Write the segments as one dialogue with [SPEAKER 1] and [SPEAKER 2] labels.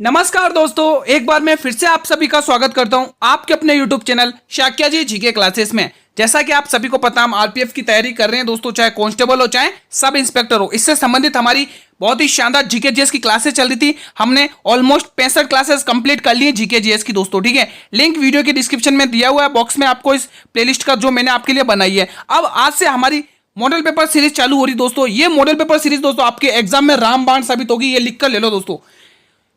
[SPEAKER 1] नमस्कार दोस्तों, एक बार मैं फिर से आप सभी का स्वागत करता हूं आपके अपने YouTube चैनल शाक्या जी जीके क्लासेस में। जैसा कि आप सभी को पता, हम आरपीएफ की तैयारी कर रहे हैं दोस्तों, चाहे कांस्टेबल हो चाहे सब इंस्पेक्टर हो। इससे संबंधित हमारी बहुत ही शानदार जीके जीएस की क्लासेस चल रही थी। हमने ऑलमोस्ट 65 क्लासेस कंप्लीट कर ली है जीके जीएस की दोस्तों, ठीक है। लिंक वीडियो के डिस्क्रिप्शन में दिया हुआ है, बॉक्स में आपको इस प्लेलिस्ट का जो मैंने आपके लिए बनाई है। अब आज से हमारी मॉडल पेपर सीरीज चालू हो रही दोस्तों। ये मॉडल पेपर सीरीज दोस्तों आपके एग्जाम में रामबाण साबित होगी। ये लिख कर ले लो दोस्तों,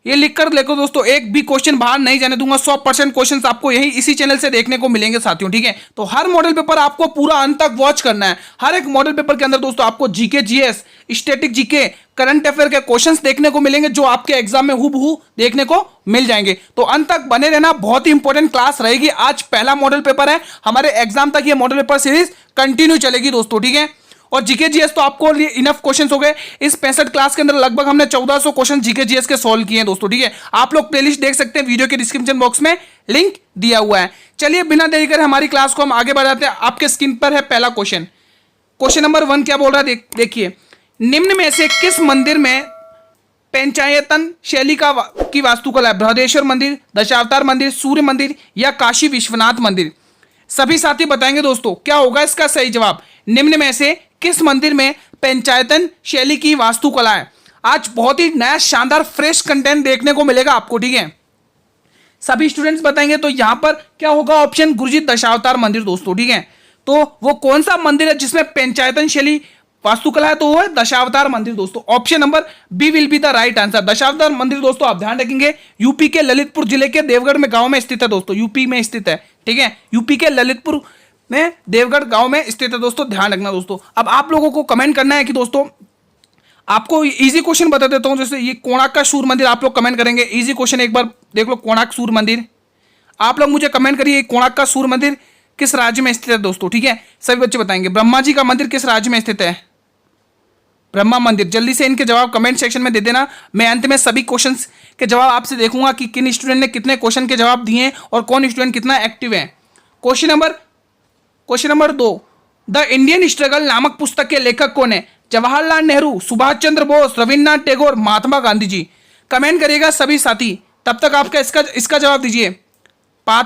[SPEAKER 1] ये लिखकर देखो दोस्तों, एक भी क्वेश्चन बाहर नहीं जाने दूंगा। 100% क्वेश्चंस आपको यही इसी चैनल से देखने को मिलेंगे साथियों, ठीक है। तो हर मॉडल पेपर आपको पूरा अंत तक वॉच करना है। हर एक मॉडल पेपर के अंदर दोस्तों आपको GK GS, static GK, current affair के क्वेश्चंस देखने को मिलेंगे, जो आपके एग्जाम में हूबहू देखने को मिल जाएंगे। तो अंत तक बने रहना, बहुत ही इंपॉर्टेंट क्लास रहेगी। आज पहला मॉडल पेपर है, हमारे एग्जाम तक ये मॉडल पेपर सीरीज कंटिन्यू चलेगी दोस्तों, ठीक है। और जीके जीएस तो आपको इनफ क्वेश्चंस हो गए। इस 65 क्लास के अंदर लगभग हमने 1400 क्वेश्चन जीके जीएस के सॉल्व किए हैं दोस्तों, ठीक है। आप लोग प्लेलिस्ट देख सकते हैं, वीडियो के डिस्क्रिप्शन बॉक्स में लिंक दिया हुआ है। चलिए बिना देरी करे हमारी क्लास को हम आगे बढ़ाते हैं। आपके स्क्रीन पर है पहला क्वेश्चन। क्वेश्चन नंबर 1 क्या बोल रहा है, देखिए। निम्न में से किस मंदिर में पंचायतन शैली की वास्तुकला है? बृहदेश्वर मंदिर, दशावतार मंदिर, सूर्य मंदिर या काशी विश्वनाथ मंदिर? सभी साथी बताएंगे दोस्तों क्या होगा इसका सही जवाब। निम्न में से किस मंदिर में पंचायतन शैली की वास्तुकला है? आज बहुत ही नया शानदार फ्रेश कंटेंट देखने को मिलेगा आपको, ठीक है। सभी स्टूडेंट्स बताएंगे तो यहां पर क्या होगा ऑप्शन, गुरुजी दशावतार मंदिर दोस्तों, ठीक है। तो वो कौन सा मंदिर है जिसमें पंचायतन शैली वास्तुकला है? तो वो है दशावतार मंदिर दोस्तों। Option number B will be the right answer. Dashavatar मंदिर दोस्तों आप ध्यान रखेंगे, यूपी के ललितपुर जिले के देवगढ़ में गांव में स्थित है दोस्तों, यूपी में स्थित है, ठीक है। यूपी के ललितपुर में देवगढ़ गांव में स्थित है दोस्तों, ध्यान रखना दोस्तों। अब आप लोगों को कमेंट करना है कि दोस्तों, आपको इजी क्वेश्चन बता देता हूं। जैसे ये कोणार्क का सूर्य मंदिर, आप लोग कमेंट करेंगे इजी क्वेश्चन, एक बार देख लो। कोणार्क सूर्य मंदिर, आप लोग मुझे कमेंट करिए कोणार्क का सूर्य मंदिर किस राज्य में स्थित है दोस्तों, ठीक है। सभी बच्चे बताएंगे। ब्रह्मा जी का मंदिर किस राज्य में स्थित है? ब्रह्मा मंदिर। जल्दी से इनके जवाब कमेंट सेक्शन में दे देना। मैं अंत में सभी क्वेश्चंस के जवाब आपसे देखूंगा कि किन स्टूडेंट ने कितने क्वेश्चन के जवाब दिए और कौन स्टूडेंट कितना एक्टिव है। Question number 2, the Indian struggle नामक पुस्तक के लेखक कौन है? जवाहरलाल नेहरू, सुभाष चंद्र बोस, रविन्द्रनाथ टैगोर, महात्मा गांधी जी? कमेंट करिएगा सभी साथी। तब तक आपका इसका जवाब दीजिए। पाथ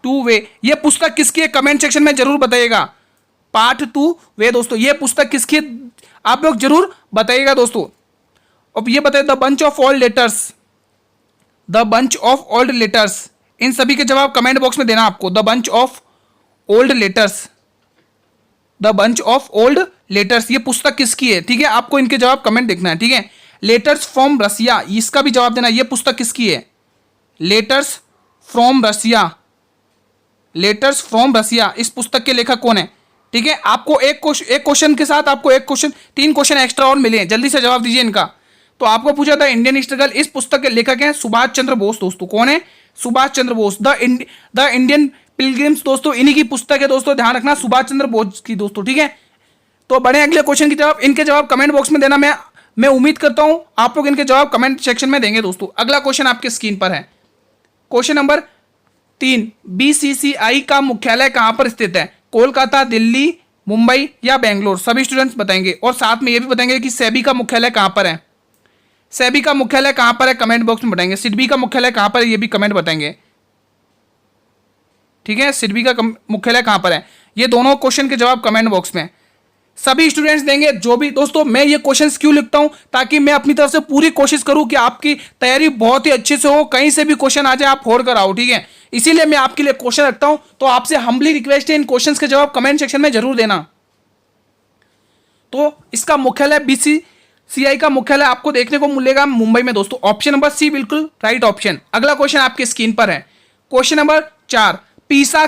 [SPEAKER 1] टू वे ये पुस्तक किसकी है? कमेंट सेक्शन में जरूर बताइएगा। पार्ट 2 वे दोस्तों, ये पुस्तक किसकी, आप लोग जरूर बताइएगा दोस्तों। अब ये बताइए, the bunch of old letters, इन सभी के जवाब कमेंट बॉक्स में देना आपको। The bunch of old letters ये पुस्तक किसकी है, ठीक है। आपको इनके जवाब कमेंट देखना है, ठीक है। लेटर्स फ्रॉम रसिया, इसका भी जवाब देना। ये पुस्तक किसकी है? लेटर्स फ्रॉम रसिया, इस पुस्तक के लेखक कौन है, ठीक है। आपको एक क्वेश्चन के साथ आपको 3 क्वेश्चन एक्स्ट्रा और मिले हैं, जल्दी से जवाब दीजिए इनका। तो आपको पूछा था इंडियन स्ट्रगल, इस पुस्तक के लेखक हैं सुभाष चंद्र बोस दोस्तों। कौन है? Subhash Chandra Bose. The Indian pilgrims दोस्तों इन्हीं की पुस्तक है दोस्तों, ध्यान रखना, सुभाष चंद्र बोस की दोस्तों, ठीक है। तो बड़े अगले क्वेश्चन की जवाब, इनके जवाब कमेंट बॉक्स में देना। मैं उम्मीद करता हूं आप लोग इनके जवाब कमेंट सेक्शन में देंगे दोस्तों। अगला क्वेश्चन आपके स्क्रीन पर है। क्वेश्चन नंबर 3, बीसीसीआई का मुख्यालय कहां पर स्थित है? कोलकाता, दिल्ली, मुंबई या बेंगलोर? सभी स्टूडेंट्स बताएंगे और साथ में ये भी बताएंगे कि सेबी का मुख्यालय कहां पर है। सेबी का मुख्यालय कहां पर है कमेंट बॉक्स में बताएंगे। सिडबी का मुख्यालय कहां पर है ये भी कमेंट बताएंगे, ठीक है। सिडबी का मुख्यालय कहां पर है, ये दोनों क्वेश्चन के जवाब कमेंट बॉक्स में सभी स्टूडेंट्स देंगे। जो भी दोस्तों, मैं ये क्वेश्चंस क्यों लिखता हूं, ताकि मैं अपनी तरफ से पूरी कोशिश करूं कि आपकी तैयारी बहुत ही अच्छे से हो, कहीं से भी क्वेश्चन आ जाए आप फोड़ कर आओ, ठीक है। इसीलिए मैं आपके लिए क्वेश्चन रखता हूं। तो आपसे हम्बली रिक्वेस्ट है इन क्वेश्चंस के जवाब कमेंट सेक्शन में जरूर देना। तो इसका मुख्यालय, बीसीसीआई का मुख्यालय आपको देखने को मिलेगा मुंबई में दोस्तों। ऑप्शन नंबर सी बिल्कुल राइट ऑप्शन। अगला क्वेश्चन आपके स्क्रीन पर है। क्वेश्चन नंबर 4, पीसा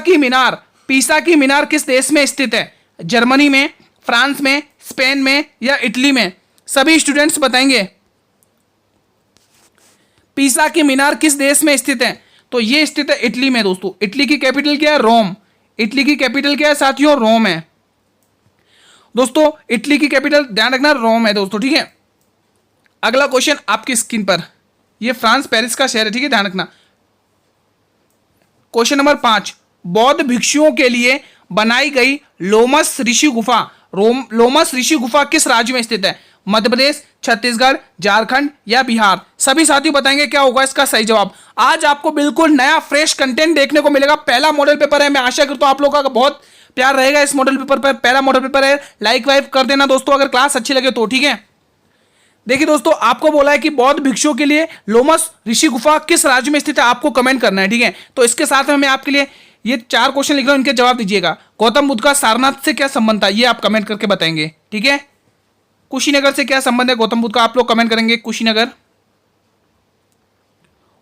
[SPEAKER 1] की मीनार किस देश में स्थित है? जर्मनी में, फ्रांस में, स्पेन में या इटली में? सभी स्टूडेंट्स बताएंगे। पीसा की मीनार किस देश में स्थित है? तो ये स्थित है इटली में दोस्तों। इटली की कैपिटल क्या है? रोम। इटली की कैपिटल क्या है साथियों? रोम है दोस्तों। इटली की कैपिटल ध्यान रखना रोम है दोस्तों, ठीक है। अगला क्वेश्चन आपकी स्क्रीन पर, ये फ्रांस पेरिस का शहर है, ठीक है, ध्यान रखना। क्वेश्चन नंबर 5, बौद्ध भिक्षुओं के लिए बनाई गई लोमस ऋषि गुफा किस राज्य में स्थित है? मध्य प्रदेश, छत्तीसगढ़, झारखंड या बिहार? सभी साथी बताएंगे क्या होगा इसका सही जवाब। आज आपको बिल्कुल नया फ्रेश कंटेंट देखने को मिलेगा। पहला मॉडल पेपर है, मैं आशा करता हूं आप लोगों का बहुत प्यार रहेगा इस मॉडल पेपर पर। पहला मॉडल पेपर है, लाइक वाइक कर देना दोस्तों अगर क्लास अच्छी लगे तो, ठीक है। देखिए दोस्तों, आपको बोला है कि बौद्ध भिक्षुओं के लिए लोमस ऋषि गुफा किस राज्य में स्थित है, आपको कमेंट करना है, ठीक है। तो इसके साथ में मैं आपके लिए ये 4 क्वेश्चन लिख रहा हूं, इनके जवाब दीजिएगा। गौतम बुद्ध का सारनाथ से क्या संबंध था, ये आप कमेंट करके बताएंगे, ठीक है। कुशीनगर से क्या संबंध है गौतम बुद्ध का, आप लोग कमेंट करेंगे कुशीनगर।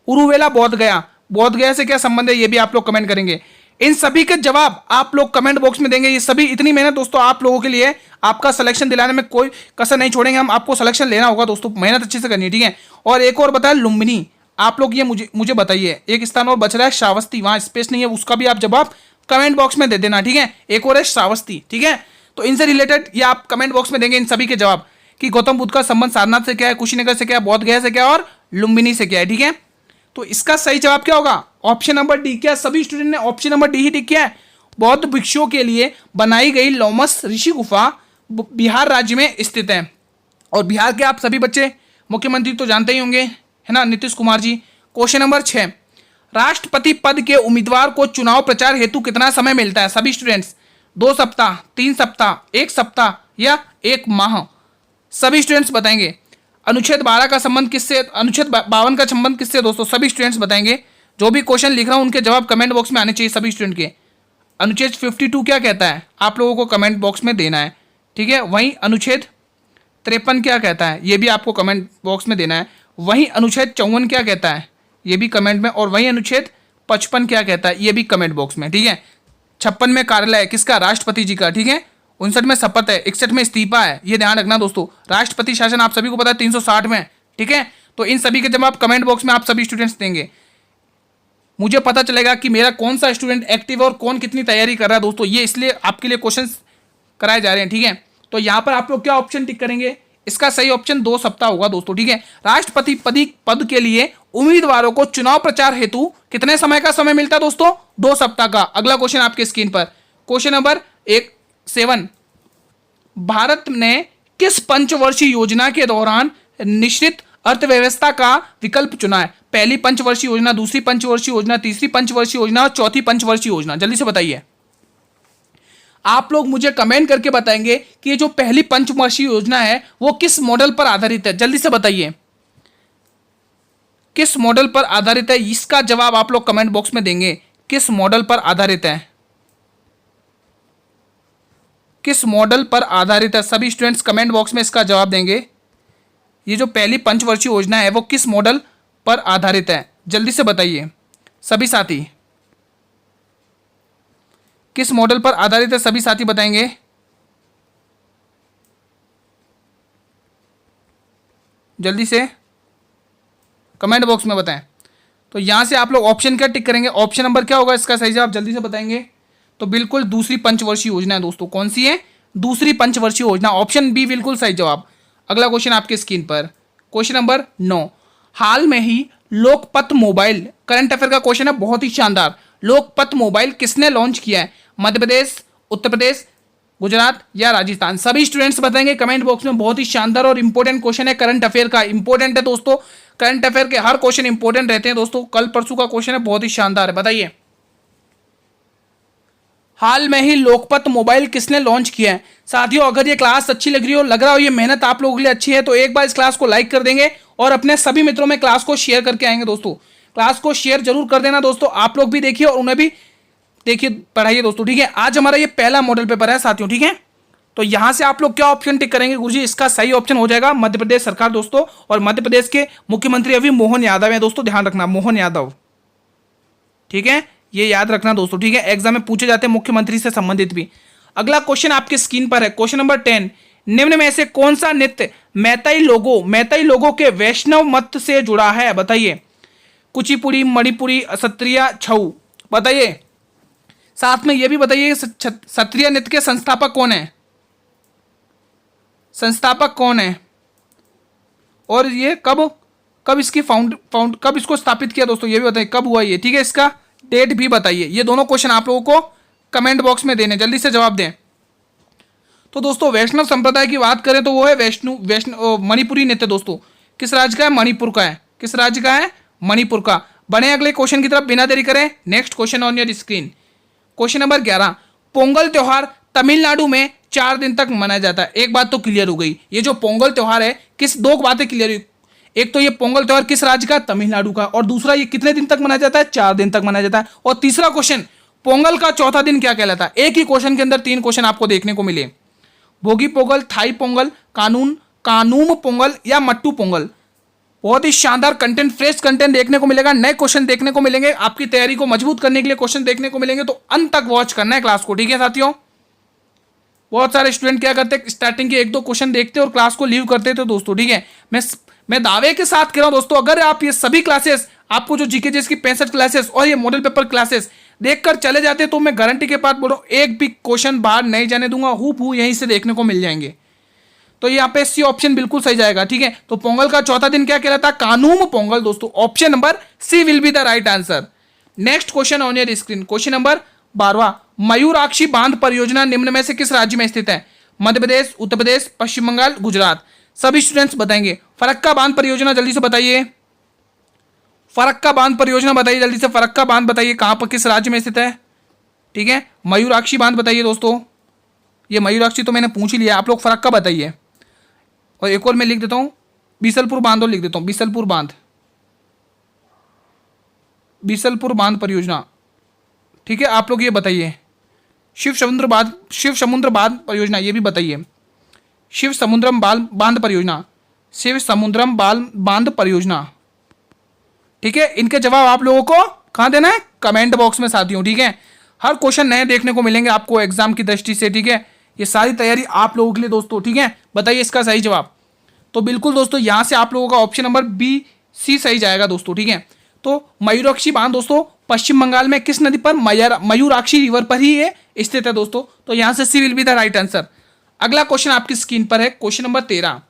[SPEAKER 1] उरुवेला बोध गया से क्या संबंध है, ये भी आप लोग कमेंट करेंगे। इन सभी के जवाब आप लोग कमेंट बॉक्स में देंगे। ये सभी इतनी मेहनत दोस्तों आप लोगों के लिए, आपका सिलेक्शन दिलाने में कोई कसर नहीं छोड़ेंगे हम। आपको सिलेक्शन लेना होगा दोस्तों, मेहनत अच्छे से करनी है, ठीक है। और एक और बताया लुम्बिनी, आप लोग ये मुझे बताइए। एक स्थान और बच रहा है श्रावस्ती, वहां स्पेस नहीं है, उसका भी आप जवाब कमेंट बॉक्स में दे देना, ठीक है। एक और है श्रावस्ती, ठीक है। तो इनसे रिलेटेड ये आप कमेंट बॉक्स में देंगे इन सभी के जवाब कि गौतम बुद्ध का संबंध सारनाथ से क्या है, कुशीनगर से क्या है, बोध गया से क्या है और लुम्बिनी से क्या है, ठीक है। तो इसका सही जवाब क्या होगा, ऑप्शन नंबर डी। क्या सभी स्टूडेंट ने ऑप्शन नंबर डी ही टिक किया है। बौद्ध भिक्षुओं के लिए बनाई गई लोमस ऋषि गुफा बिहार राज्य में स्थित है। और बिहार के आप सभी बच्चे मुख्यमंत्री तो जानते ही होंगे, है ना, नीतीश कुमार जी। क्वेश्चन नंबर 6, राष्ट्रपति पद के उम्मीदवार को चुनाव प्रचार हेतु कितना समय मिलता है, सभी स्टूडेंट्स। 2 सप्ताह, 3 सप्ताह, 1 सप्ताह या 1 माह, सभी स्टूडेंट्स बताएंगे। अनुच्छेद 12 का संबंध किससे, अनुच्छेद 52 का संबंध किससे दोस्तों, सभी स्टूडेंट्स बताएंगे। जो भी क्वेश्चन लिख रहा हूं उनके जवाब कमेंट बॉक्स में आने चाहिए सभी स्टूडेंट के। अनुच्छेद 52 क्या कहता है, आप लोगों को कमेंट बॉक्स में देना है, ठीक है। वहीं अनुच्छेद 53 क्या कहता है, ये भी आपको कमेंट बॉक्स में देना है। वहीं अनुच्छेद 54 क्या कहता है, ये भी कमेंट में। और वहीं अनुच्छेद 55 क्या कहता है, ये भी कमेंट बॉक्स में, ठीक है। 56 में कार्यालय है किसका, राष्ट्रपति जी का, ठीक है। 59 में शपथ है, 61 में इस्तीफा है, ये ध्यान रखना दोस्तों। राष्ट्रपति शासन आप सभी को पता है 360 में, ठीक है। तो इन सभी के जवाब कमेंट बॉक्स में आप सभी स्टूडेंट्स देंगे। मुझे पता चलेगा कि मेरा कौन सा स्टूडेंट एक्टिव है और कौन कितनी तैयारी कर रहा है दोस्तों। ये इसलिए आपके लिए क्वेश्चंस कराए जा रहे हैं, ठीक है। तो यहाँ पर आप लोग क्या ऑप्शन टिक करेंगे, इसका सही ऑप्शन 2 सप्ताह होगा दोस्तों, ठीक है। राष्ट्रपति पद के लिए उम्मीदवारों को चुनाव प्रचार हेतु कितने समय का समय मिलता है दोस्तों, 2 सप्ताह का। अगला क्वेश्चन आपके स्क्रीन पर, क्वेश्चन नंबर 7, भारत ने किस पंचवर्षीय योजना के दौरान निश्चित अर्थव्यवस्था का विकल्प चुना है। पहली पंचवर्षीय योजना, दूसरी पंचवर्षीय योजना, तीसरी पंचवर्षीय योजना और चौथी पंचवर्षीय योजना, जल्दी से बताइए। आप लोग मुझे कमेंट करके बताएंगे कि ये जो पहली पंचवर्षीय योजना है वो किस मॉडल पर आधारित है, जल्दी से बताइए किस मॉडल पर आधारित है। इसका जवाब आप लोग कमेंट बॉक्स में देंगे, किस मॉडल पर आधारित है, किस मॉडल पर आधारित है। सभी स्टूडेंट्स कमेंट बॉक्स में इसका जवाब देंगे। ये जो पहली पंचवर्षीय योजना है वो किस मॉडल पर आधारित है, जल्दी से बताइए सभी साथी, किस मॉडल पर आधारित है, सभी साथी बताएंगे। जल्दी से कमेंट बॉक्स में बताएं। तो यहां से आप लोग ऑप्शन क्या टिक करेंगे, ऑप्शन नंबर क्या होगा इसका सही जवाब, जल्दी से बताएंगे। तो बिल्कुल दूसरी पंचवर्षीय योजना है दोस्तों। कौन सी है, दूसरी पंचवर्षीय योजना, ऑप्शन बी बिल्कुल सही जवाब। अगला क्वेश्चन आपके स्क्रीन पर, क्वेश्चन नंबर 9, हाल में ही लोकपथ मोबाइल, करंट अफेयर का क्वेश्चन है, बहुत ही शानदार। लोकपथ मोबाइल किसने लॉन्च किया है, मध्य प्रदेश, उत्तर प्रदेश, गुजरात या राजस्थान, सभी स्टूडेंट्स बताएंगे कमेंट बॉक्स में। बहुत ही शानदार और इंपॉर्टेंट क्वेश्चन है, करंट अफेयर का, इंपॉर्टेंट है दोस्तों। करंट अफेयर के हर क्वेश्चन इंपॉर्टेंट रहते हैं दोस्तों। कल परसों का क्वेश्चन है, बहुत ही शानदार है, बताइए। हाल में ही लोकपथ मोबाइल किसने लॉन्च किया है। साथियों अगर ये क्लास अच्छी लग रही हो, लग रहा हो ये मेहनत आप लोगों के लिए अच्छी है, तो एक बार इस क्लास को लाइक कर देंगे और अपने सभी मित्रों में क्लास को शेयर करके आएंगे दोस्तों। क्लास को शेयर जरूर कर देना दोस्तों, आप लोग भी देखिए और उन्हें भी देखिए, पढ़ाइए दोस्तों, ठीक है। आज हमारा ये पहला मॉडल पेपर है साथियों, ठीक है। तो यहां से आप लोग क्या ऑप्शन टिक करेंगे गुरुजी, इसका सही ऑप्शन हो जाएगा मध्य प्रदेश सरकार दोस्तों। और मध्य प्रदेश के मुख्यमंत्री अभी मोहन यादव है दोस्तों, ध्यान रखना, मोहन यादव, ठीक है, ये याद रखना दोस्तों, ठीक है। एग्जाम में पूछे जाते हैं मुख्यमंत्री से संबंधित भी। अगला क्वेश्चन आपके स्क्रीन पर है, क्वेश्चन नंबर 10, निम्न में से कौन सा नृत्य मैताई लोगों के वैष्णव मत से जुड़ा है, बताइए। कुचिपुड़ी, मणिपुरी, सत्रिया, छऊ, बताइए। साथ में यह भी बताइए सत्रिया नृत्य के संस्थापक कौन है, संस्थापक कौन है, और ये कब इसकी कब इसको स्थापित किया दोस्तों, ये भी बताइए कब हुआ ये, ठीक है। इसका डेट भी बताइए। ये दोनों क्वेश्चन आप लोगों को कमेंट बॉक्स में देने, जल्दी से जवाब दें। तो दोस्तों वैष्णव संप्रदाय की बात करें तो वो है वैष्णव मणिपुरी नृत्य दोस्तों, किस राज्य का है, मणिपुर का है, किस राज्य का है? मणिपुर का। बढ़े अगले क्वेश्चन की तरफ बिना देरी करें। Next question on your screen, question number 11। Pongal त्योहार तमिलनाडु में 4 दिन तक मनाया जाता है। एक बात तो क्लियर हो गई, ये जो पोंगल त्योहार है, किस दो बातें क्लियर हुई। एक तो ये पोंगल त्योहार किस राज्य का? तमिलनाडु का। और दूसरा ये कितने दिन तक मनाया जाता है? 4 दिन तक मनाया जाता है। और तीसरा क्वेश्चन, पोंगल का चौथा दिन क्या कहलाता है? एक ही क्वेश्चन के अंदर 3 क्वेश्चन आपको देखने को मिले। भोगी पोंगल, थाई पोंगल, कानूम पोंगल या मट्टू पोंगल। बहुत ही शानदार कंटेंट, फ्रेश कंटेंट देखने को मिलेगा, नए क्वेश्चन देखने को मिलेंगे। आपकी तैयारी को मजबूत करने के लिए क्वेश्चन देखने को मिलेंगे, तो अंत तक वॉच करना है क्लास को, ठीक है साथियों। बहुत सारे स्टूडेंट क्या करते हैं, स्टार्टिंग के 1-2 क्वेश्चन देखते और क्लास को लीव करते थे दोस्तों, ठीक है। मैं दावे के साथ कह रहा हूं दोस्तों, अगर आप ये सभी क्लासेस, आपको जो जीके की 65 क्लासेस और ये मॉडल पेपर क्लासेस देखकर चले जाते, तो मैं गारंटी के साथ बोल रहा हूं, एक भी क्वेश्चन बाहर नहीं जाने दूंगा, हूबहू यहीं से देखने को मिल जाएंगे। तो यहाँ पे सी ऑप्शन बिल्कुल सही जाएगा, ठीक है। तो पोंगल का चौथा दिन क्या कहलाता है? कानूम पोंगल दोस्तों। Option number C will be the right answer. Next question on your screen, question number 12। Mayurakshi बांध परियोजना निम्न में से किस राज्य में स्थित है? मध्य प्रदेश, उत्तर प्रदेश, पश्चिम बंगाल, गुजरात। सभी स्टूडेंट्स बताएंगे। फरक्का बांध परियोजना जल्दी से बताइए। फरक्का बांध परियोजना बताइए जल्दी से। फरक्का बांध बताइए कहां पर, किस राज्य में स्थित है, ठीक है। मयूराक्षी बांध बताइए दोस्तों। ये मयूराक्षी तो मैंने पूछ ही लिया, आप लोग फरक्का बताइए। और एक और मैं लिख देता हूं, बीसलपुर बांध और लिख देता हूं, बीसलपुर बांध, बीसलपुर बांध परियोजना, ठीक है। आप लोग ये बताइए। शिव समुद्र बांध परियोजना, ये भी बताइए। शिव समुद्रम बांध परियोजना, शिव समुद्रम बांध परियोजना, ठीक है। इनके जवाब आप लोगों को कहां देना है? कमेंट बॉक्स में साथियों, ठीक है। हर क्वेश्चन नए देखने को मिलेंगे आपको एग्जाम की दृष्टि से, ठीक है। ये सारी तैयारी आप लोगों के लिए दोस्तों, ठीक है। बताइए इसका सही जवाब। तो बिल्कुल दोस्तों, यहां से आप लोगों का ऑप्शन नंबर बी सी सही जाएगा दोस्तों, ठीक है। तो मयूराक्षी बांध दोस्तों पश्चिम बंगाल में किस नदी पर? मयूराक्षी रिवर पर ही ये स्थित है दोस्तों। तो यहां से C will be the right answer. अगला क्वेश्चन आपकी स्क्रीन पर है, क्वेश्चन नंबर 13।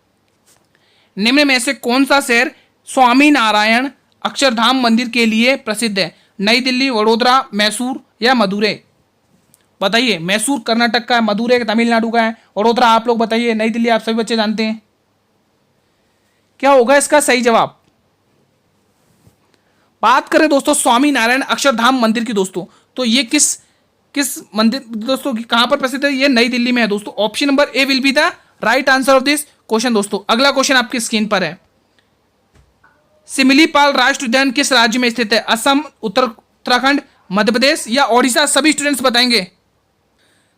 [SPEAKER 1] निम्न में से कौन सा शहर स्वामी नारायण अक्षरधाम मंदिर के लिए प्रसिद्ध है? नई दिल्ली, वडोदरा, मैसूर या मदुरै। बताइए। मैसूर कर्नाटक का है, मदुरै तमिलनाडु का है, वडोदरा आप लोग बताइए, नई दिल्ली आप सभी बच्चे जानते हैं। क्या होगा इसका सही जवाब? बात करें दोस्तों स्वामी नारायण अक्षरधाम मंदिर की दोस्तों, तो ये किस मंदिर दोस्तों कहां पर प्रसिद्ध है? ये नई दिल्ली में है दोस्तों। Option number A will be the right answer of this question दोस्तों। अगला क्वेश्चन आपकी स्क्रीन पर है। सिमिलीपाल राष्ट्रीय उद्यान किस राज्य में स्थित है? असम, उत्तराखंड, मध्य प्रदेश या ओडिशा। सभी स्टूडेंट्स बताएंगे।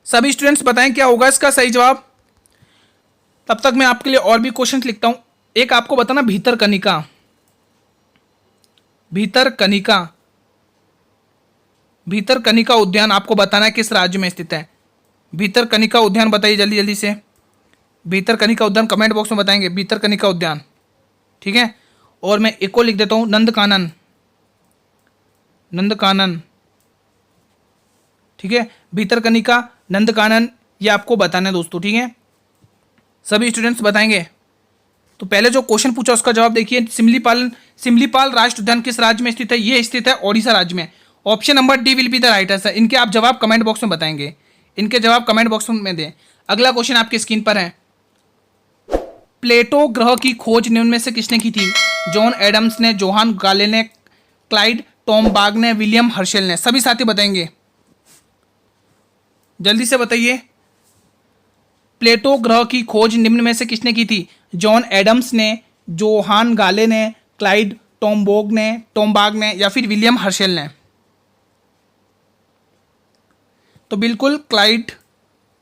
[SPEAKER 1] सभी स्टूडेंट्स बताएं क्या होगा इसका सही जवाब। तब तक मैं आपके लिए और भी क्वेश्चन लिखता हूं। एक आपको बताना, भीतरकनिका, भीतरकनिका, भीतरकनिका उद्यान आपको बताना है किस राज्य में स्थित है। भीतरकनिका उद्यान बताइए जल्दी जल्दी से। भीतरकनिका उद्यान कमेंट बॉक्स में बताएंगे, भीतरकनिका उद्यान, ठीक है। और मैं एक और लिख देता हूं, नंदकानन, नंदकानन, ठीक है। भीतरकनिका, नंदकानन, ये आपको बताना है दोस्तों, ठीक है। सभी स्टूडेंट्स बताएंगे। तो पहले जो क्वेश्चन पूछा उसका जवाब देखिए। सिमलीपाल राष्ट्रीय उद्यान किस राज्य में स्थित है? ये स्थित है ओडिशा राज्य में। Option number D will be the right answer. इनके आप जवाब कमेंट बॉक्स में बताएंगे, इनके जवाब कमेंट बॉक्स में दें। अगला क्वेश्चन आपकी स्क्रीन पर है। प्लेटो ग्रह की खोज निम्न में से किसने की थी? जॉन एडम्स ने, जोहान गाले ने, क्लाइड टॉमबाग ने, विलियम हर्शेल ने। सभी साथी बताएंगे, जल्दी से बताइए। प्लेटो ग्रह की खोज निम्न में से किसने की थी? जॉन एडम्स ने, जोहान गाले ने, क्लाइड टॉमबाग ने या फिर विलियम हर्शेल ने। तो बिल्कुल क्लाइड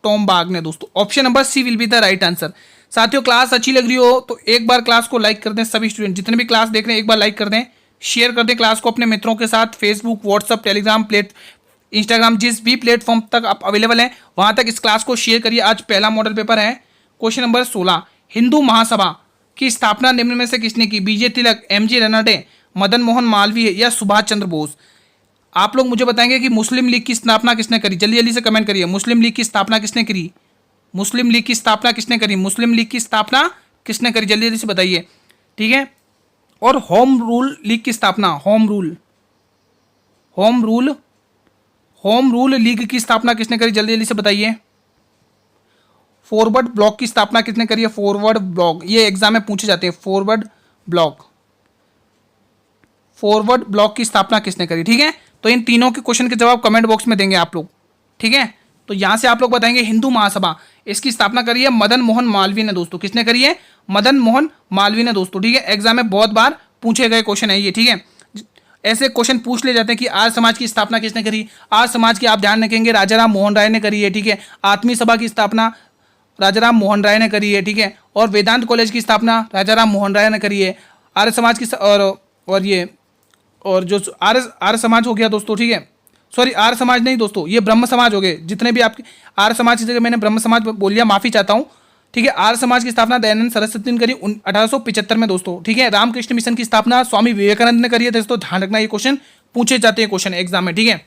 [SPEAKER 1] टॉमबाग ने दोस्तों। Option number C will be the right answer. साथियों क्लास अच्छी लग रही हो तो एक बार क्लास को लाइक कर दें। सभी स्टूडेंट जितने भी क्लास देख रहे हैं एक बार लाइक कर दें, शेयर कर दें क्लास को अपने मित्रों के साथ। फेसबुक, व्हाट्सअप, टेलीग्राम, इंस्टाग्राम, जिस भी प्लेटफॉर्म तक आप अवेलेबल हैं वहां तक इस क्लास को शेयर करिए। आज पहला मॉडल पेपर है। Question number 16। हिंदू महासभा की स्थापना निम्न में से किसने की? बीजे तिलक, एमजी रनौटे, मदन मोहन मालवीय या सुभाष चंद्र बोस। आप लोग मुझे बताएंगे कि मुस्लिम लीग की स्थापना किसने करी। जल्दी जल्दी से कमेंट करिए। मुस्लिम लीग की स्थापना किसने करी? मुस्लिम लीग की स्थापना किसने करी? मुस्लिम लीग की स्थापना किसने करी? जल्दी जल्दी से बताइए, ठीक है। और होम रूल लीग की स्थापना, होम रूल लीग की स्थापना किसने करी? जल्दी जल्दी से बताइए। फॉरवर्ड ब्लॉक की स्थापना किसने करी है? फॉरवर्ड ब्लॉक, ये एग्जाम में पूछे जाते हैं। फॉरवर्ड ब्लॉक, फॉरवर्ड ब्लॉक की स्थापना किसने करी? ठीक है, तो इन तीनों के क्वेश्चन के जवाब कमेंट बॉक्स में देंगे आप लोग। ठीक है, तो यहां से आप लोग बताएंगे हिंदू महासभा, इसकी स्थापना करी है मदन मोहन मालवीय ने दोस्तों। किसने करी है? मदन मोहन मालवीय ने दोस्तों। ठीक है, एग्जाम में बहुत बार पूछे गए क्वेश्चन है ये। ठीक है, ऐसे क्वेश्चन पूछ ले जाते हैं कि आर्य समाज की स्थापना किसने करी? आर्य समाज की आप ध्यान रखेंगे राजाराम मोहन राय ने करी है। ठीक है, आत्मीय सभा की स्थापना राजाराम मोहन राय ने करी है। ठीक है, और वेदांत कॉलेज की स्थापना राजाराम मोहन राय ने करी है। आर्य समाज की और जो आर्य समाज हो गया दोस्तों। ठीक है, सॉरी आर्य समाज नहीं दोस्तों, ये ब्रह्म समाज हो गए जितने भी आपके। आर्य समाज की जगह मैंने ब्रह्म समाज बोल लिया, माफी चाहता हूँ। ठीक है, आर्य समाज की स्थापना दयानंद सरस्वती ने करी 1875 में दोस्तों। ठीक है, रामकृष्ण मिशन की स्थापना स्वामी विवेकानंद ने करी है दोस्तों। ध्यान रखना, ये क्वेश्चन पूछे जाते हैं क्वेश्चन एग्जाम में। ठीक है,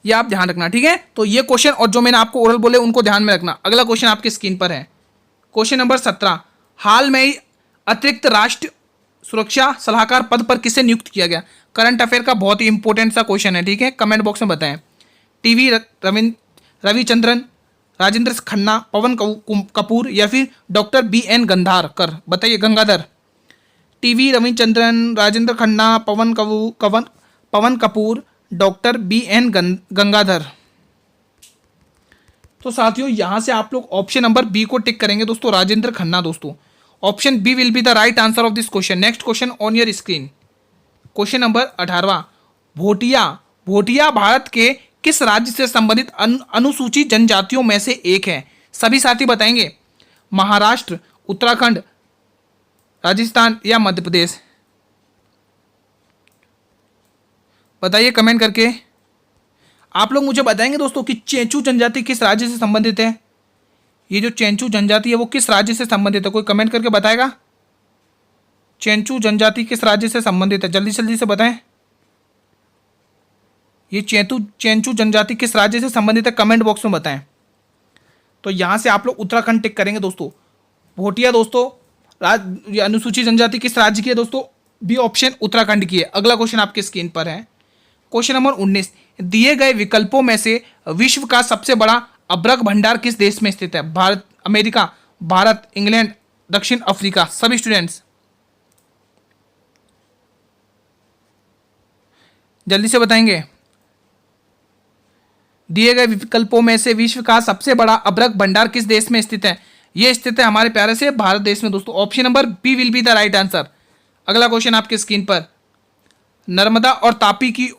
[SPEAKER 1] ये आप ध्यान रखना। ठीक है, तो ये क्वेश्चन और जो मैंने आपको ओरल बोले उनको ध्यान में रखना। अगला क्वेश्चन आपकी स्क्रीन पर है, क्वेश्चन नंबर 17। हाल में ही अतिरिक्त राष्ट्र सुरक्षा सलाहकार पद पर किसे नियुक्त किया गया? करंट अफेयर का बहुत ही इंपॉर्टेंट सा क्वेश्चन है। ठीक है, कमेंट बॉक्स में बताएं। टीवी रविचंद्रन, राजेंद्र खन्ना, पवन कपूर या फिर डॉक्टर BN गंगाधर? बताइए, गंगाधर। टीवी रविचंद्रन, राजेंद्र खन्ना, पवन कपूर, डॉक्टर BN गंगाधर। तो साथियों यहां से आप लोग ऑप्शन नंबर बी को टिक करेंगे दोस्तों, राजेंद्र खन्ना दोस्तों। Option B will be the right answer of this question. Next question on your screen, question number 18। Bhotia Bharat के किस राज्य से संबंधित अनुसूचित जनजातियों में से एक है? सभी साथी बताएंगे, महाराष्ट्र, उत्तराखंड, राजस्थान या मध्य प्रदेश? बताइए कमेंट करके। आप लोग मुझे बताएंगे दोस्तों कि चेंचू जनजाति किस राज्य से संबंधित है? ये जो चेंचू जनजाति है वो किस राज्य से संबंधित है? कोई कमेंट करके बताएगा? चेंचू जनजाति किस राज्य से संबंधित है? जल्दी जल्दी से बताएं। ये चेंचू जनजाति किस राज्य से संबंधित है? कमेंट बॉक्स में बताएं। तो यहां से आप लोग उत्तराखंड टिक करेंगे दोस्तों। भोटिया दोस्तों अनुसूचित जनजाति किस राज्य की है दोस्तों? बी ऑप्शन उत्तराखंड की है। अगला क्वेश्चन आपके स्क्रीन पर है, क्वेश्चन नंबर 19। दिए गए विकल्पों में से विश्व का सबसे बड़ा अभ्रक भंडार किस देश में स्थित है? भारत, अमेरिका, भारत, इंग्लैंड, दक्षिण अफ्रीका? सभी स्टूडेंट्स जल्दी से बताएंगे। दिए गए विकल्पों में से विश्व का सबसे बड़ा अभ्रक भंडार किस देश में स्थित है? यह स्थित है हमारे प्यारे से भारत देश में दोस्तों। Option number B will be the right answer. अगला क्वेश्चन आपके स्क्रीन पर, नर्मदा और तापी की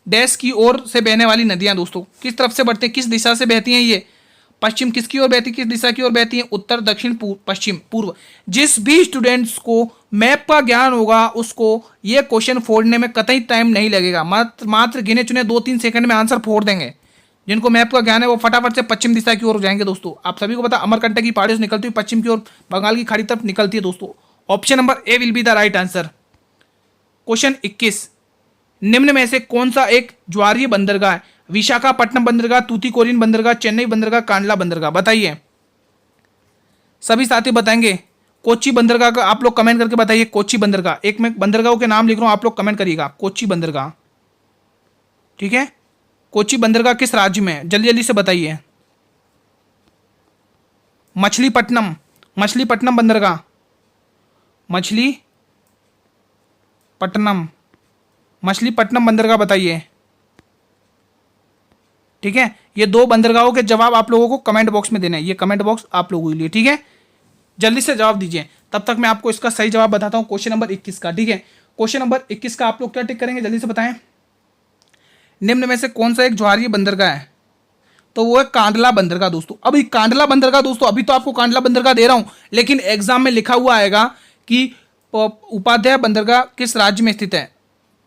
[SPEAKER 1] डैश की ओर से बहने वाली नदियां दोस्तों किस तरफ से बढ़ती हैं, किस दिशा से बहती हैं? ये पश्चिम किसकी ओर बहती है, किस दिशा की ओर बहती है? उत्तर, दक्षिण, पश्चिम, पूर्व? जिस भी स्टूडेंट्स को मैप का ज्ञान होगा उसको ये क्वेश्चन फोड़ने में कतई टाइम नहीं लगेगा। मात्र गिने चुने 2-3 सेकंड में आंसर फोड़ देंगे। जिनको मैप का ज्ञान है वो फटाफट से पश्चिम दिशा की ओर जाएंगे दोस्तों। आप सभी को पता अमरकंटक की पहाड़ी से निकलती हुई पश्चिम की ओर बंगाल की खाड़ी तरफ निकलती है दोस्तों। Option number A will be the right answer. Question 21। निम्न में से कौन सा एक ज्वारीय बंदरगाह है? विशाखापट्टनम बंदरगाह, तूतीकोरिन बंदरगाह, चेन्नई बंदरगाह, कांडला बंदरगाह? बताइए, सभी साथी बताएंगे। कोच्चि बंदरगाह का आप लोग कमेंट करके बताइए। कोच्चि बंदरगाह, एक मैं बंदरगाहों के नाम लिख रहा हूं, आप लोग कमेंट करिएगा। कोच्चि बंदरगाह, ठीक है। कोच्चि बंदरगाह किस राज्य में है? जल्दी जल्दी से बताइए। मछलीपट्टनम बंदरगाह, मछलीपट्टनम बंदरगाह बताइए, ठीक है। ये 2 बंदरगाहों के जवाब आप लोगों को कमेंट बॉक्स में देना है। ये कमेंट बॉक्स आप लोगों के लिए, ठीक है। जल्दी से जवाब दीजिए, तब तक मैं आपको इसका सही जवाब बताता हूं क्वेश्चन नंबर 21 का, ठीक है। क्वेश्चन नंबर 21 का आप लोग क्या टिक करेंगे, जल्दी से बताएं। निम्न में से कौन सा एक ज्वारीय बंदरगाह है? तो वो है कांडला बंदरगाह दोस्तों। अभी कांडला बंदरगाह दोस्तों, अभी तो आपको कांडला बंदरगाह दे रहा हूं, लेकिन एग्जाम में लिखा हुआ आएगा कि उपाध्याय बंदरगाह किस राज्य में स्थित है,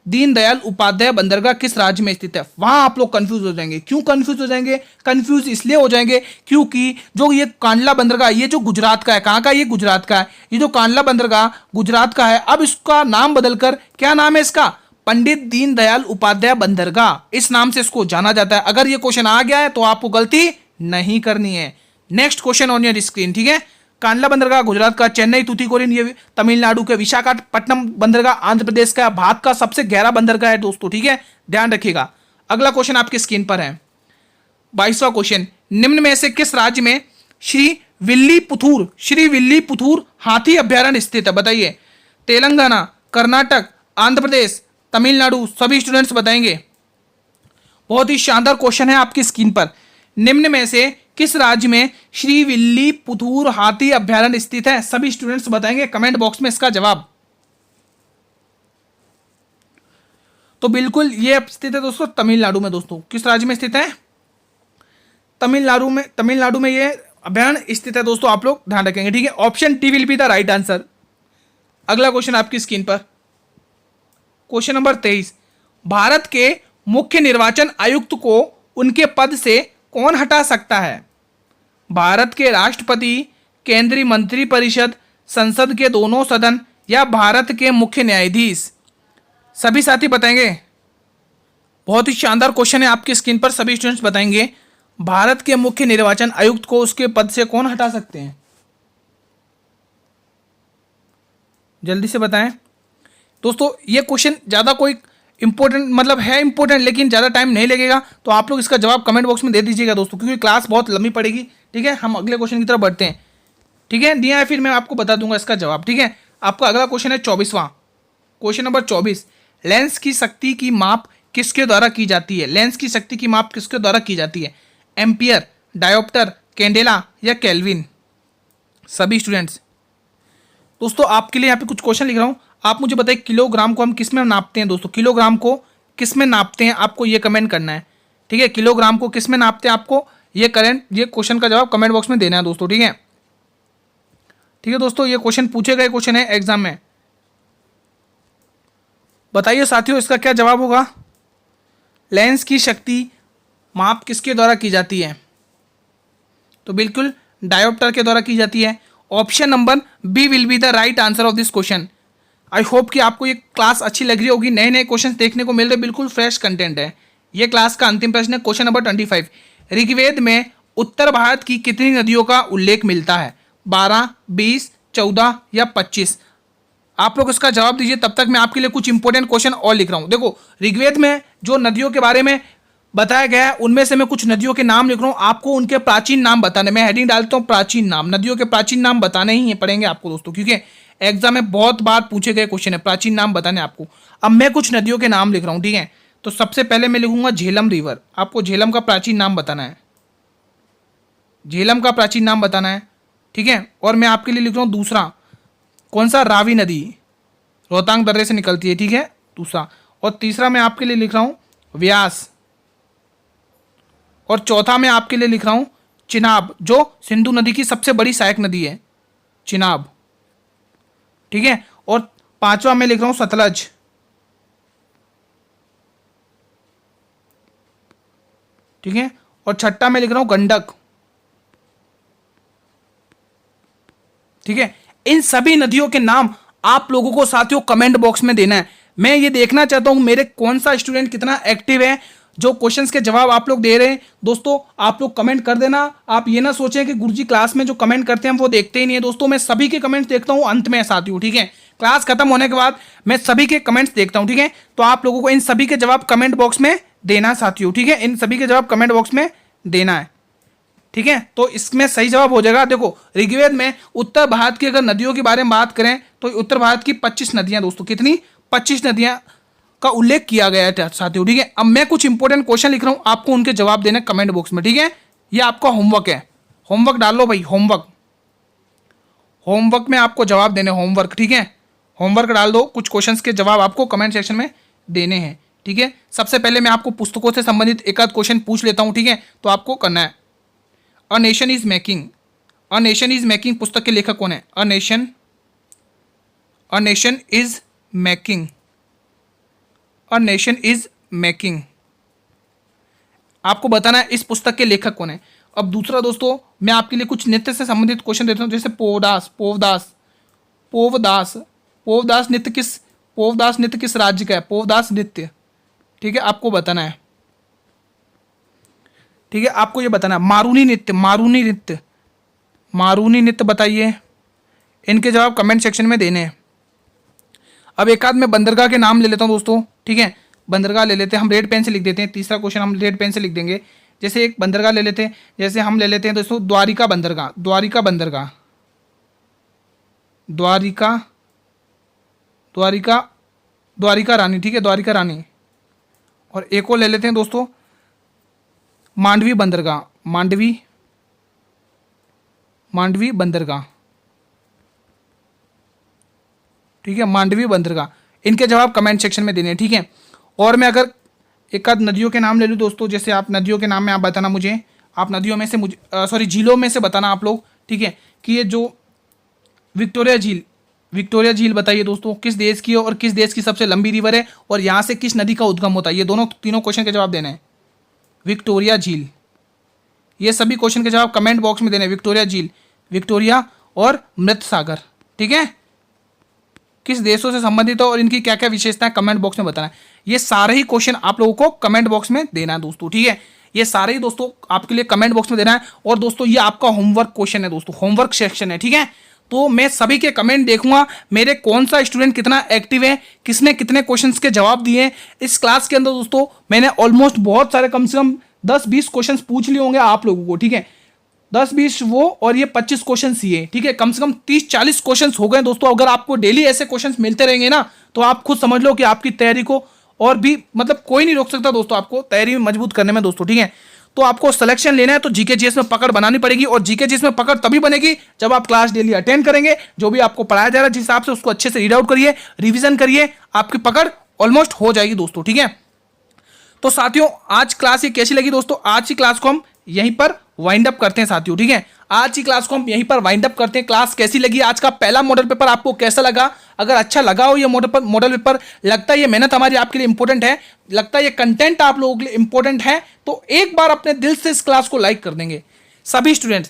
[SPEAKER 1] दीनदयाल उपाध्याय बंदरगाह किस राज्य में स्थित है। वहां आप लोग कंफ्यूज हो जाएंगे। क्यों कंफ्यूज हो जाएंगे? कंफ्यूज इसलिए हो जाएंगे क्योंकि जो ये कांडला बंदरगाह, ये जो गुजरात का है, कहां का? ये गुजरात का है। ये जो कांडला बंदरगाह गुजरात का है, अब इसका नाम बदलकर क्या नाम है इसका? पंडित दीनदयाल उपाध्याय बंदरगाह, इस नाम से इसको जाना जाता है। अगर ये क्वेश्चन आ गया है तो आपको गलती नहीं करनी है। Next question on your screen, ठीक है। कांडला बंदरगाह गुजरात का, चेन्नई तूतीकोरिन ये तमिलनाडु के, विशाखापट्टनम बंदरगाह आंध्र प्रदेश का, भारत का सबसे गहरा बंदरगाह है दोस्तों, ठीक है, ध्यान रखिएगा। अगला क्वेश्चन आपकी स्क्रीन पर है 22वां क्वेश्चन। निम्न में से किस राज्य में श्री विल्लीपुथूर हाथी अभ्यारण्य स्थित है? बताइए। तेलंगाना, कर्नाटक, आंध्र प्रदेश, तमिलनाडु, सभी स्टूडेंट्स बताएंगे। बहुत ही शानदार क्वेश्चन है आपकी स्क्रीन पर। निम्न में से किस राज्य में श्रीविल्लीपुतूर हाथी अभ्यारण्य स्थित है? सभी स्टूडेंट्स बताएंगे कमेंट बॉक्स में इसका जवाब। तो बिल्कुल ये स्थित है दोस्तों तमिलनाडु में। दोस्तों किस राज्य में स्थित है? तमिलनाडु में ये अभ्यारण्य स्थित है दोस्तों, आप लोग ध्यान रखेंगे, ठीक है। Option D will be the right answer. अगला क्वेश्चन आपकी स्क्रीन पर, क्वेश्चन नंबर 23। भारत के मुख्य निर्वाचन आयुक्त को उनके पद से कौन हटा सकता है? भारत के राष्ट्रपति, केंद्रीय मंत्रिपरिषद, संसद के दोनों सदन या भारत के मुख्य न्यायाधीश? सभी साथी बताएंगे। बहुत ही शानदार क्वेश्चन है आपकी स्क्रीन पर, सभी स्टूडेंट्स बताएंगे। भारत के मुख्य निर्वाचन आयुक्त को उसके पद से कौन हटा सकते हैं? जल्दी से बताएं दोस्तों। ये क्वेश्चन ज़्यादा कोई इंपॉर्टेंट मतलब है इंपॉर्टेंट, लेकिन ज़्यादा टाइम नहीं लगेगा, तो आप लोग इसका जवाब कमेंट बॉक्स में दे दीजिएगा दोस्तों, क्योंकि क्लास बहुत लंबी पड़ेगी, ठीक है। हम अगले क्वेश्चन की तरफ बढ़ते हैं, ठीक है। दिया है फिर मैं आपको बता दूंगा इसका जवाब, ठीक है। आपका अगला क्वेश्चन है 24वां, क्वेश्चन नंबर 24। लेंस की शक्ति की माप किसके द्वारा की जाती है? लेंस की शक्ति की माप किसके द्वारा की जाती है? एम्पियर, डायोप्टर, कैंडेला या केल्विन? सभी स्टूडेंट्स दोस्तों आपके लिए यहाँ पे कुछ क्वेश्चन लिख रहा हूँ, आप मुझे बताइए किलोग्राम को हम किस में नापते हैं? दोस्तों किलोग्राम को किस में नापते हैं, आपको ये कमेंट करना है, ठीक है। किलोग्राम को किस में नापते हैं, आपको ये क्वेश्चन का जवाब कमेंट बॉक्स में देना है दोस्तों, ठीक है। ठीक है दोस्तों, ये क्वेश्चन पूछे गए क्वेश्चन है एग्जाम में। बताइए साथियों इसका क्या जवाब होगा? लेंस की शक्ति माप किसके द्वारा की जाती है? तो बिल्कुल डायोप्टर के द्वारा की जाती है। Option number B will be the right answer of this question. I hope कि आपको ये क्लास अच्छी लग रही होगी, नए नए क्वेश्चन देखने को मिल रहे, बिल्कुल फ्रेश कंटेंट है। ये क्लास का अंतिम प्रश्न है, क्वेश्चन नंबर 25। ऋग्वेद में उत्तर भारत की कितनी नदियों का उल्लेख मिलता है? 12, 20, 14 या 25? आप लोग इसका जवाब दीजिए, तब तक मैं आपके लिए कुछ इंपॉर्टेंट क्वेश्चन और लिख रहा हूँ। देखो ऋग्वेद में जो नदियों के बारे में बताया गया है, उनमें से मैं कुछ नदियों के नाम लिख रहा हूँ, आपको उनके प्राचीन नाम बताने। मैं हेडिंग डालता हूँ प्राचीन नाम, नदियों के प्राचीन नाम बताने ही पड़ेंगे आपको दोस्तों, क्योंकि एग्जाम में बहुत बार पूछे गए क्वेश्चन है, प्राचीन नाम बताने आपको। अब मैं कुछ नदियों के नाम लिख रहा हूँ, ठीक है। तो सबसे पहले मैं लिखूंगा झेलम रिवर, आपको झेलम का प्राचीन नाम बताना है, झेलम का प्राचीन नाम बताना है, ठीक है। और मैं आपके लिए लिख रहा हूँ दूसरा, कौन सा? रावी नदी, रोहतांग दर्रे से निकलती है, ठीक है, दूसरा। और तीसरा मैं आपके लिए लिख रहा हूँ व्यास, और चौथा मैं आपके लिए लिख रहा हूं चिनाब, जो सिंधु नदी की सबसे बड़ी सहायक नदी है, चिनाब, ठीक है। और पांचवा मैं लिख रहा हूं सतलज, ठीक है। और छठा मैं लिख रहा हूं गंडक, ठीक है। इन सभी नदियों के नाम आप लोगों को साथियों कमेंट बॉक्स में देना है। मैं ये देखना चाहता हूं मेरे कौन सा स्टूडेंट कितना एक्टिव है, जो क्वेश्चंस के जवाब आप लोग दे रहे हैं। दोस्तों आप लोग कमेंट कर देना, आप ये ना सोचें कि गुरुजी क्लास में जो कमेंट करते हैं हम वो देखते ही नहीं है। दोस्तों मैं सभी के कमेंट्स देखता हूं अंत में साथियों, ठीक है। क्लास खत्म होने के बाद मैं सभी के कमेंट्स देखता हूं, ठीक है। तो आप लोगों को इन सभी के जवाब कमेंट बॉक्स में देना साथियों, ठीक है। इन सभी के जवाब कमेंट बॉक्स में देना है, ठीक है। तो इसमें सही जवाब हो जाएगा। देखो ऋग्वेद में उत्तर भारत की अगर नदियों के बारे में बात करें तो उत्तर भारत की 25 नदियां दोस्तों, कितनी? 25 नदियां का उल्लेख किया गया है साथियों, ठीक है। अब मैं कुछ इंपॉर्टेंट क्वेश्चन लिख रहा हूं, आपको उनके जवाब देने कमेंट बॉक्स में, ठीक है। ये आपका होमवर्क है, होमवर्क डाल लो भाई, होमवर्क में आपको जवाब देने, होमवर्क, ठीक है। होमवर्क डाल दो, कुछ क्वेश्चंस के जवाब आपको कमेंट सेक्शन में देने हैं, ठीक है। सबसे पहले मैं आपको पुस्तकों से संबंधित एक आध क्वेश्चन पूछ लेता हूं, ठीक है। तो आपको करना है, a nation is making, a nation is making पुस्तक के लेखक कौन है? A nation is making, a nation is making, आपको बताना है इस पुस्तक के लेखक कौन है। अब दूसरा दोस्तों मैं आपके लिए कुछ नृत्य से संबंधित क्वेश्चन देता हूं, जैसे पोवदास नृत्य किस राज्य का है? पोवदास नृत्य, ठीक है, आपको बताना है, ठीक है। आपको ये बताना है मारूनी नृत्य बताइए, इनके जवाब कमेंट सेक्शन में देने हैं। अब एक आध मैं बंदरगाह के नाम ले लेता हूं दोस्तों, ठीक है। बंदरगाह ले लेते हैं, हम रेड पेन से लिख देते हैं, तीसरा क्वेश्चन हम रेड पेन से लिख देंगे। जैसे एक बंदरगाह ले लेते हैं, जैसे हम ले लेते हैं दोस्तों द्वारिका बंदरगाह, द्वारिका रानी, ठीक है, द्वारिका रानी। और एक और ले लेते हैं दोस्तों, मांडवी बंदरगाह, मांडवी बंदरगाह, ठीक है, मांडवी बंदरगाह। इनके जवाब कमेंट सेक्शन में देने हैं, ठीक है। और मैं अगर एक आध नदियों के नाम ले लूँ दोस्तों, जैसे आप नदियों के नाम में आप बताना मुझे, आप नदियों में से मुझे सॉरी झीलों में से बताना आप लोग, ठीक है, कि ये जो विक्टोरिया झील बताइए दोस्तों किस देश की है और किस देश की सबसे लंबी रिवर है और यहाँ से किस नदी का उद्गम होता है। ये तीनों क्वेश्चन के जवाब देने हैं। विक्टोरिया झील, ये सभी क्वेश्चन के जवाब कमेंट बॉक्स में देने हैं। विक्टोरिया झील, विक्टोरिया और मृत सागर, ठीक है, किस देशों से संबंधित है और इनकी क्या क्या विशेषताएं कमेंट बॉक्स में बताना है। ये सारे ही क्वेश्चन आप लोगों को कमेंट बॉक्स में देना है दोस्तों, ठीक है। ये सारे ही दोस्तों आपके लिए कमेंट बॉक्स में देना है। और दोस्तों ये आपका होमवर्क क्वेश्चन है दोस्तों, होमवर्क सेक्शन है, ठीक है। तो मैं सभी के कमेंट देखूंगा, मेरे कौन सा स्टूडेंट कितना एक्टिव है, किसने कितने क्वेश्चंस के जवाब दिए। इस क्लास के अंदर दोस्तों मैंने ऑलमोस्ट बहुत सारे, कम से कम 10-20 क्वेश्चंस पूछ लिए होंगे आप लोगों को, ठीक है, 10-20 वो और ये 25 क्वेश्चन ये, ठीक है, कम से कम 30-40 क्वेश्चन हो गए दोस्तों। अगर आपको डेली ऐसे क्वेश्चन मिलते रहेंगे ना, तो आप खुद समझ लो कि आपकी तैयारी को और भी मतलब कोई नहीं रोक सकता दोस्तों, आपको तैयारी मजबूत करने में दोस्तों, ठीक है। तो आपको सिलेक्शन लेना है तो जीके जीएस में पकड़ बनानी पड़ेगी। और जीके जीएस में पकड़ तभी बनेगी जब आप क्लास डेली अटेंड करेंगे, जो भी आपको पढ़ाया जा रहा है जिस हिसाब से उसको अच्छे से रीड आउट करिए, रिवीजन करिए, आपकी पकड़ ऑलमोस्ट हो जाएगी दोस्तों, ठीक है। तो साथियों आज क्लास ये कैसी लगी दोस्तों, आज की क्लास को हम यहीं पर वाइंड अप करते हैं साथियों, ठीक है। आज की क्लास को हम यहीं पर वाइंड अप करते हैं। क्लास कैसी लगी, आज का पहला मॉडल पेपर आपको कैसा लगा? अगर अच्छा लगा हो ये मॉडल पेपर, लगता है ये मेहनत हमारी आपके लिए इंपॉर्टेंट है, लगता है ये कंटेंट आप लोगों के लिए इंपॉर्टेंट है, तो एक बार अपने दिल से इस क्लास को लाइक कर देंगे सभी स्टूडेंट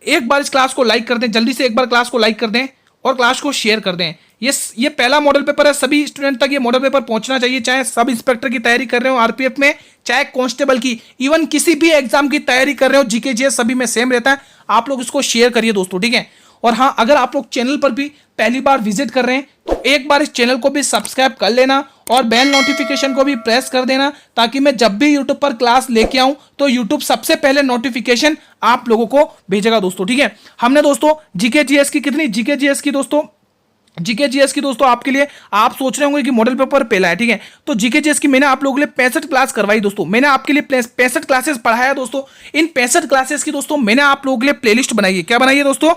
[SPEAKER 1] एक बार इस क्लास को लाइक कर दें, जल्दी से एक बार क्लास को लाइक कर दें और क्लास को शेयर कर दें। ये पहला मॉडल पेपर है, सभी स्टूडेंट तक ये मॉडल पेपर पहुंचना चाहिए, चाहे सब इंस्पेक्टर की तैयारी कर रहे हो आरपीएफ में, चाहे कांस्टेबल की, इवन किसी भी एग्जाम की तैयारी कर रहे हो, जीके जीएस सभी में सेम रहता है। आप लोग इसको शेयर करिए दोस्तों, ठीक है। और हाँ, अगर आप लोग चैनल पर भी पहली बार विजिट कर रहे हैं तो एक बार इस चैनल को भी सब्सक्राइब कर लेना और बेल नोटिफिकेशन को भी प्रेस कर देना, ताकि मैं जब भी यूट्यूब पर क्लास लेके आऊं तो यूट्यूब सबसे पहले नोटिफिकेशन आप लोगों को भेजेगा दोस्तों, ठीक है। हमने दोस्तों जीके जीएस की दोस्तों आपके लिए, आप सोच रहे होंगे कि मॉडल पेपर पहला है, ठीक है, तो जीके जीएस की मैंने आप लोगों के लिए 65 क्लास करवाई दोस्तों, मैंने आपके लिए 65 क्लासेस पढ़ाया दोस्तों। इन 65 क्लासेस की दोस्तों मैंने आप लोगों के लिए प्लेलिस्ट बनाई है। क्या बनाई है दोस्तों?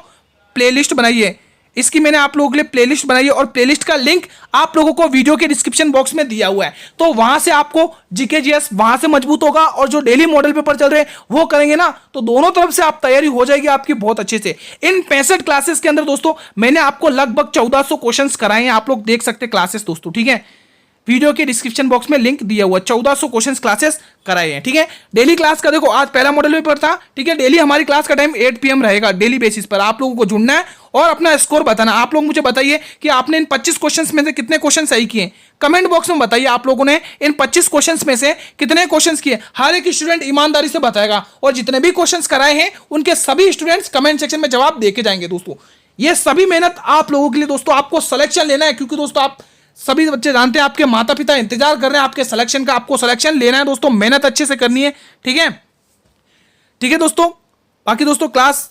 [SPEAKER 1] प्लेलिस्ट बनाई है। इसकी मैंने आप लोगों के लिए प्लेलिस्ट बनाई है और प्लेलिस्ट का लिंक आप लोगों को वीडियो के डिस्क्रिप्शन बॉक्स में दिया हुआ है, तो वहां से आपको जीके जीएस वहां से मजबूत होगा और जो डेली मॉडल पेपर चल रहे हैं वो करेंगे ना, तो दोनों तरफ से आप तैयारी हो जाएगी आपकी बहुत अच्छे से। इन 65 क्लासेस के अंदर दोस्तों मैंने आपको लगभग 1400 क्वेश्चंस कराए हैं, आप लोग देख सकते हैं क्लासेस दोस्तों, ठीक है। वीडियो के डिस्क्रिप्शन बॉक्स में लिंक दिया हुआ, 1400 क्वेश्चंस क्लासेस कराए हैं, ठीक है। डेली क्लास का देखो आज पहला मॉडल पेपर था, ठीक है, डेली हमारी क्लास का टाइम 8 PM रहेगा, डेली बेसिस पर आप लोगों को जुड़ना है और अपना स्कोर बताना। आप लोग मुझे बताइए कि आपने इन 25 क्वेश्चंस में से कितने क्वेश्चन सही किए, कमेंट बॉक्स में बताइए। आप लोगों ने इन 25 क्वेश्चंस में से कितने क्वेश्चंस किए, हर एक स्टूडेंट ईमानदारी से बताएगा और जितने भी क्वेश्चंस कराए हैं उनके सभी स्टूडेंट्स कमेंट सेक्शन में जवाब देके जाएंगे दोस्तों। ये सभी मेहनत आप लोगों के लिए दोस्तों, आपको सिलेक्शन लेना है, क्योंकि दोस्तों आप सभी बच्चे जानते हैं आपके माता पिता इंतजार कर रहे हैं आपके सिलेक्शन का, आपको सिलेक्शन लेना है दोस्तों, मेहनत अच्छे से करनी है, ठीक है दोस्तों। बाकी दोस्तों क्लास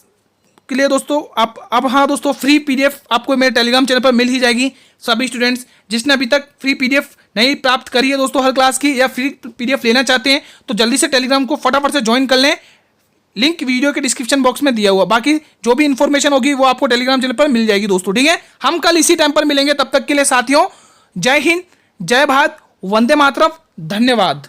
[SPEAKER 1] के लिए दोस्तों आप अब हाँ दोस्तों फ्री पीडीएफ आपको मेरे टेलीग्राम चैनल पर मिल ही जाएगी। सभी स्टूडेंट्स जिसने अभी तक फ्री पीडीएफ नहीं प्राप्त करी है दोस्तों हर क्लास की, या फ्री पीडीएफ लेना चाहते हैं तो जल्दी से टेलीग्राम को फटाफट से ज्वाइन कर लें, लिंक वीडियो के डिस्क्रिप्शन बॉक्स में दिया हुआ। बाकी जो भी इंफॉर्मेशन होगी वो आपको टेलीग्राम चैनल पर मिल जाएगी दोस्तों, ठीक है। हम कल इसी टाइम पर मिलेंगे, तब तक के लिए साथियों जय हिंद, जय भारत, वंदे मातरम, धन्यवाद।